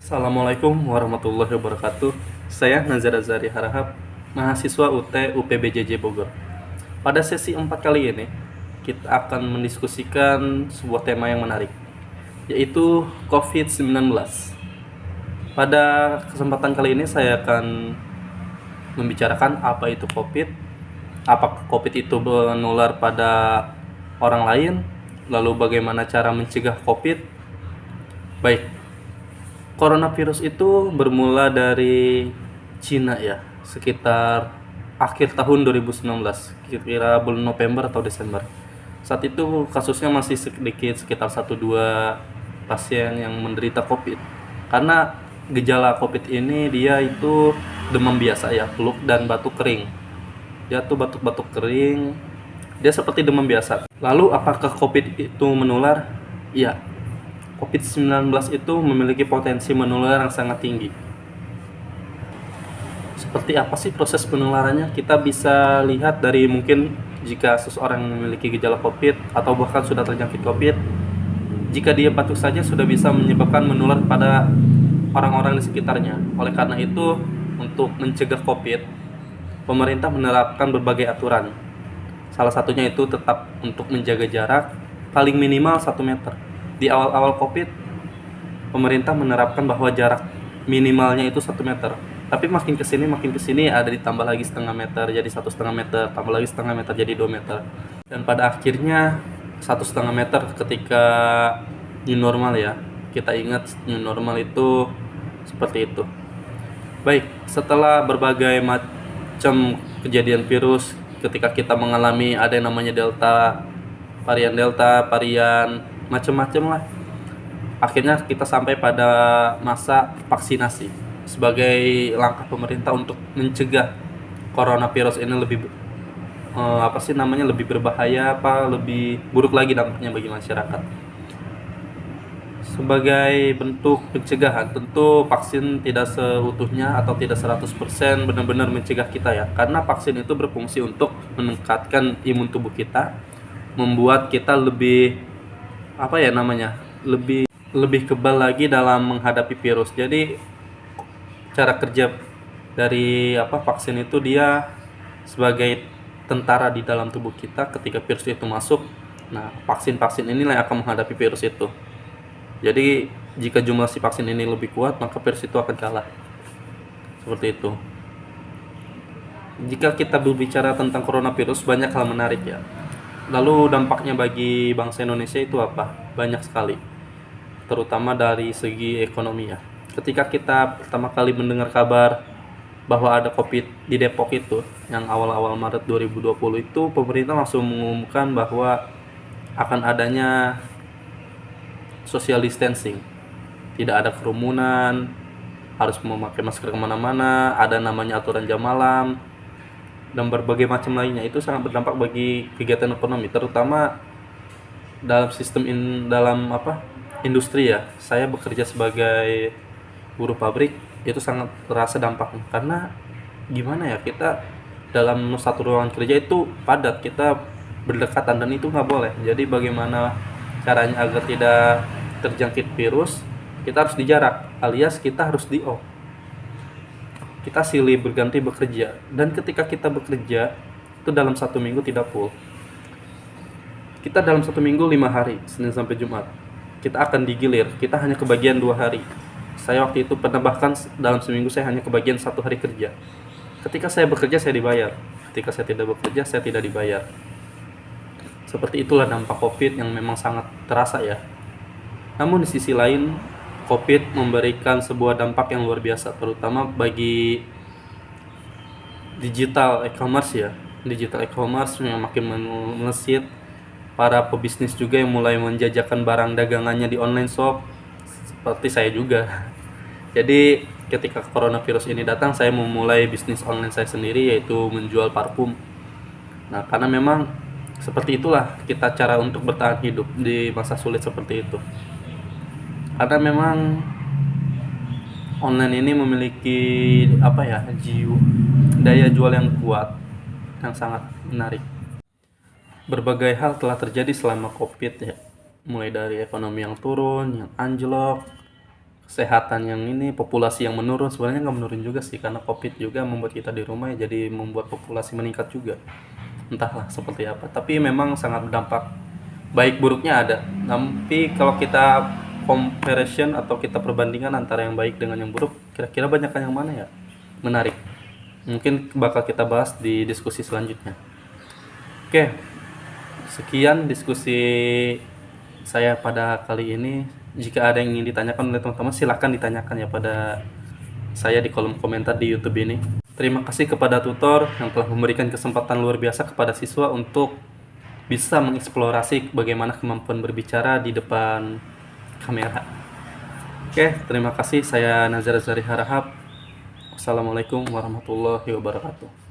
Assalamualaikum warahmatullahi wabarakatuh. Saya Nazar Azari Harahap, mahasiswa UT UPBJJ Bogor. Pada sesi 4 kali ini, kita akan mendiskusikan sebuah tema yang menarik, yaitu COVID-19. Pada kesempatan kali ini saya akan membicarakan apa itu COVID, apakah COVID itu menular pada orang lain, lalu bagaimana cara mencegah COVID. Baik, coronavirus itu bermula dari Cina ya, sekitar akhir tahun 2019, kira-kira bulan November atau Desember. Saat itu kasusnya masih sedikit, sekitar 1-2 pasien yang menderita COVID. Karena gejala COVID ini dia itu demam biasa ya, flu dan batuk kering. Dia tuh batuk-batuk kering, dia seperti demam biasa. Lalu apakah COVID itu menular? Iya, COVID-19 itu memiliki potensi menular yang sangat tinggi. Seperti apa sih proses penularannya? Kita bisa lihat dari mungkin jika seseorang memiliki gejala COVID atau bahkan sudah terjangkit COVID, jika dia batuk saja sudah bisa menyebabkan menular pada orang-orang di sekitarnya. Oleh karena itu, untuk mencegah COVID, pemerintah menerapkan berbagai aturan. Salah satunya itu tetap untuk menjaga jarak paling minimal 1 meter. Di awal-awal COVID, pemerintah menerapkan bahwa jarak minimalnya itu 1 meter. Tapi makin kesini ada ditambah lagi setengah meter, jadi 1,5 meter, tambah lagi setengah meter jadi 2 meter. Dan pada akhirnya 1,5 meter ketika new normal ya. Kita ingat new normal itu seperti itu. Baik, setelah berbagai macam kejadian virus, ketika kita mengalami ada yang namanya Delta, varian macam-macam lah. Akhirnya kita sampai pada masa vaksinasi sebagai langkah pemerintah untuk mencegah coronavirus ini lebih lebih berbahaya, lebih buruk lagi dampaknya bagi masyarakat. Sebagai bentuk pencegahan, tentu vaksin tidak seutuhnya atau tidak 100% benar-benar mencegah kita ya. Karena vaksin itu berfungsi untuk meningkatkan imun tubuh kita, membuat kita lebih lebih kebal lagi dalam menghadapi virus. Jadi cara kerja dari vaksin itu dia sebagai tentara di dalam tubuh kita ketika virus itu masuk. Nah, vaksin-vaksin inilah yang akan menghadapi virus itu. Jadi jika jumlah si vaksin ini lebih kuat, maka virus itu akan kalah. Seperti itu. Jika kita berbicara tentang coronavirus, banyak hal menarik ya. Lalu dampaknya bagi bangsa Indonesia itu apa? Banyak sekali, terutama dari segi ekonomi ya. Ketika kita pertama kali mendengar kabar bahwa ada COVID di Depok itu, yang awal-awal Maret 2020 itu, pemerintah langsung mengumumkan bahwa akan adanya social distancing. Tidak ada kerumunan, harus memakai masker kemana-mana, ada namanya aturan jam malam, dan berbagai macam lainnya. Itu sangat berdampak bagi kegiatan ekonomi, terutama dalam industri ya. Saya bekerja sebagai buruh pabrik, itu sangat terasa dampaknya. Karena gimana ya, kita dalam satu ruangan kerja itu padat, kita berdekatan, dan itu nggak boleh. Jadi bagaimana caranya agar tidak terjangkit virus? Kita harus dijarak, alias kita harus di off. Kita silih berganti bekerja, dan ketika kita bekerja itu dalam 1 minggu tidak full. Kita dalam 1 minggu 5 hari, Senin sampai Jumat, kita akan digilir, kita hanya kebagian 2 hari. Saya waktu itu pernah bahkan dalam seminggu saya hanya kebagian 1 hari kerja. Ketika saya bekerja saya dibayar, ketika saya tidak bekerja saya tidak dibayar. Seperti itulah dampak COVID yang memang sangat terasa ya. Namun di sisi lain, COVID memberikan sebuah dampak yang luar biasa, terutama bagi digital e-commerce ya. Digital e-commerce yang makin melesat. Para pebisnis juga yang mulai menjajakan barang dagangannya di online shop, seperti saya juga. Jadi ketika coronavirus ini datang, saya memulai bisnis online saya sendiri, yaitu menjual parfum. Nah, karena memang seperti itulah kita cara untuk bertahan hidup di masa sulit seperti itu. Karena memang online ini memiliki daya jual yang kuat, yang sangat menarik. Berbagai hal telah terjadi selama COVID ya, mulai dari ekonomi yang turun, yang anjlok, kesehatan yang ini, populasi yang menurun. Sebenarnya nggak menurun juga sih, karena COVID juga membuat kita di rumah ya, jadi membuat populasi meningkat juga. Entahlah seperti apa, tapi memang sangat berdampak. Baik buruknya ada, tapi kalau kita comparison atau kita perbandingan antara yang baik dengan yang buruk, kira-kira banyakkan yang mana ya? Menarik. Mungkin bakal kita bahas di diskusi selanjutnya. Oke, sekian diskusi saya pada kali ini. Jika ada yang ingin ditanyakan oleh teman-teman, silahkan ditanyakan ya pada saya di kolom komentar di YouTube ini. Terima kasih kepada tutor yang telah memberikan kesempatan luar biasa kepada siswa untuk bisa mengeksplorasi bagaimana kemampuan berbicara di depan kamera. Oke, terima kasih. Saya Nazar Azari Harahap. Wassalamualaikum warahmatullahi wabarakatuh.